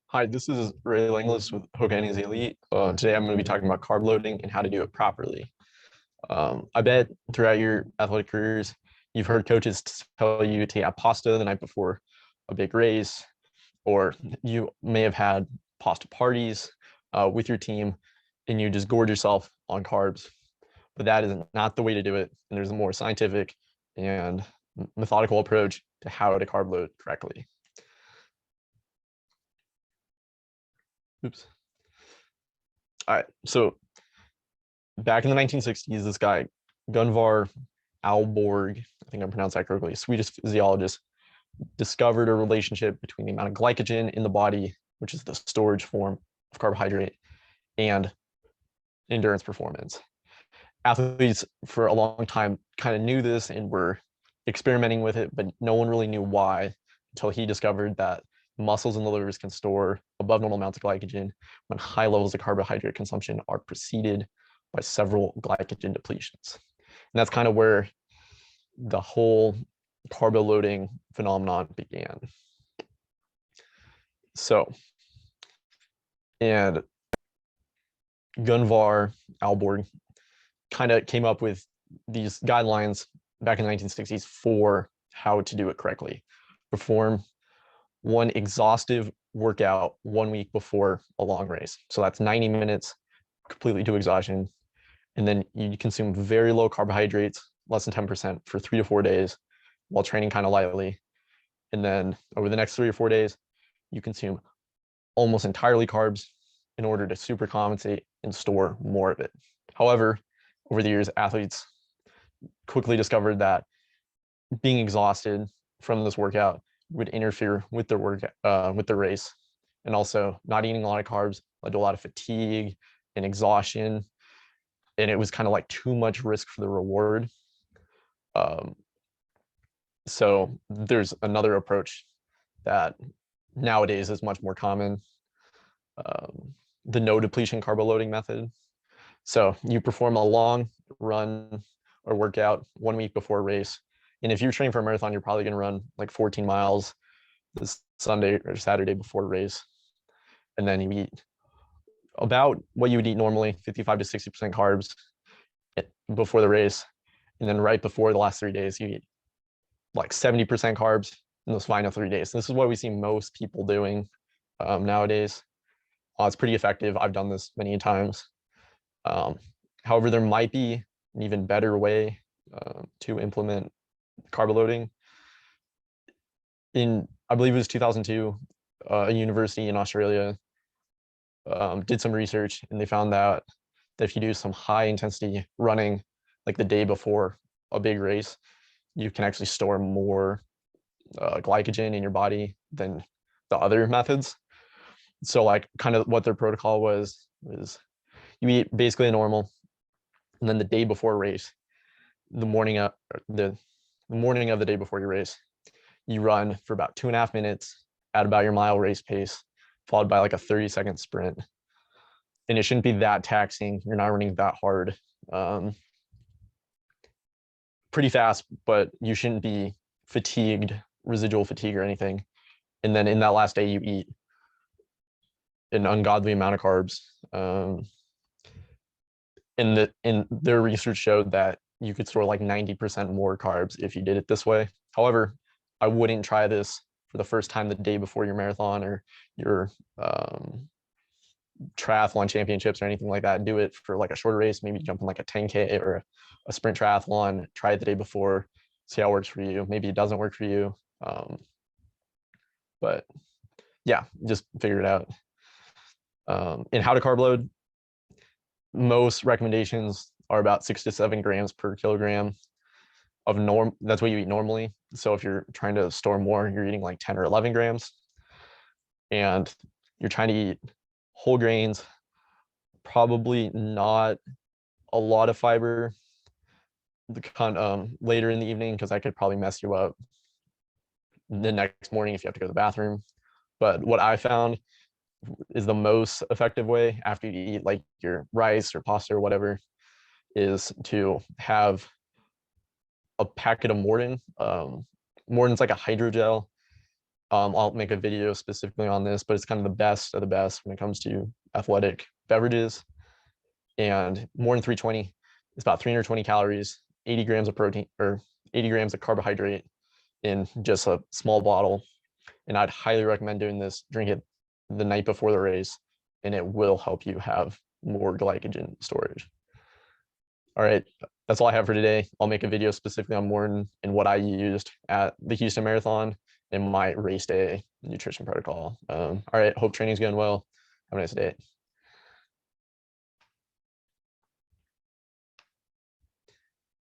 Hi, this is Ray Langlis with Hogan's Elite. Today I'm going to be talking about carb loading and how to do it properly. I bet throughout your athletic careers, you've heard coaches tell you to have pasta the night before a big race, or you may have had pasta parties with your team and you just gorge yourself on carbs. But that is not the way to do it. And there's a more scientific and methodical approach to how to carb load correctly. Oops. All right. So back in the 1960s, this guy, Gunvar Alborg, I think I'm pronouncing that correctly, a Swedish physiologist, discovered a relationship between the amount of glycogen in the body, which is the storage form of carbohydrate, and endurance performance. Athletes for a long time kind of knew this and were experimenting with it, but no one really knew why until he discovered that muscles and the livers can store above normal amounts of glycogen when high levels of carbohydrate consumption are preceded by several glycogen depletions. And that's kind of where the whole carbo loading phenomenon began. So, and Gunvar Alborg kind of came up with these guidelines back in the 1960s for how to do it correctly. Perform one exhaustive workout 1 week before a long race. So that's 90 minutes completely to exhaustion. And then you consume very low carbohydrates, less than 10% for 3 to 4 days while training kind of lightly. And then over the next 3 or 4 days, you consume almost entirely carbs in order to super compensate and store more of it. However, over the years, athletes quickly discovered that being exhausted from this workout would interfere with their work with the race, and also not eating a lot of carbs led to a lot of fatigue and exhaustion, and it was kind of like too much risk for the reward. So there's another approach that nowadays is much more common, the no depletion carbo loading method. So you perform a long run or workout 1 week before a race. And if you're training for a marathon, you're probably going to run like 14 miles this Sunday or Saturday before a race. And then you eat about what you would eat normally, 55 to 60% carbs before the race. And then right before the last 3 days, you eat like 70% carbs in those final 3 days. This is what we see most people doing nowadays. It's pretty effective. I've done this many times. However, there might be an even better way to implement carbo loading. I believe it was 2002, a university in Australia did some research, and they found that if you do some high intensity running like the day before a big race, you can actually store more glycogen in your body than the other methods. So like kind of what their protocol was you eat basically a normal, and then the day before a race, the morning of the day before your race, you run for about 2.5 minutes at about your mile race pace, followed by like a 30-second sprint. And it shouldn't be that taxing. You're not running that hard. Pretty fast, but you shouldn't be fatigued, residual fatigue or anything. And then in that last day, you eat an ungodly amount of carbs. And their research showed that you could store like 90% more carbs if you did it this way. However, I wouldn't try this for the first time the day before your marathon or your triathlon championships or anything like that. Do it for like a shorter race, maybe jump in like a 10K or a sprint triathlon, try it the day before, see how it works for you. Maybe it doesn't work for you. But yeah, just figure it out. And how to carb load, most recommendations are about 6 to 7 grams per kilogram of that's what you eat normally. So if you're trying to store more, you're eating like 10 or 11 grams, and you're trying to eat whole grains, probably not a lot of fiber later in the evening, because that could probably mess you up the next morning if you have to go to the bathroom. But what I found is the most effective way after you eat like your rice or pasta or whatever is to have a packet of Morton. Morton's like a hydrogel. I'll make a video specifically on this, but it's kind of the best of the best when it comes to athletic beverages. And more than 320, it's about 320 calories, 80 grams of protein or 80 grams of carbohydrate in just a small bottle. And I'd highly recommend doing this. Drink it the night before the race, and it will help you have more glycogen storage. All right, that's all I have for today. I'll make a video specifically on Morton and what I used at the Houston Marathon and my race day nutrition protocol. All right, hope training's going well. Have a nice day.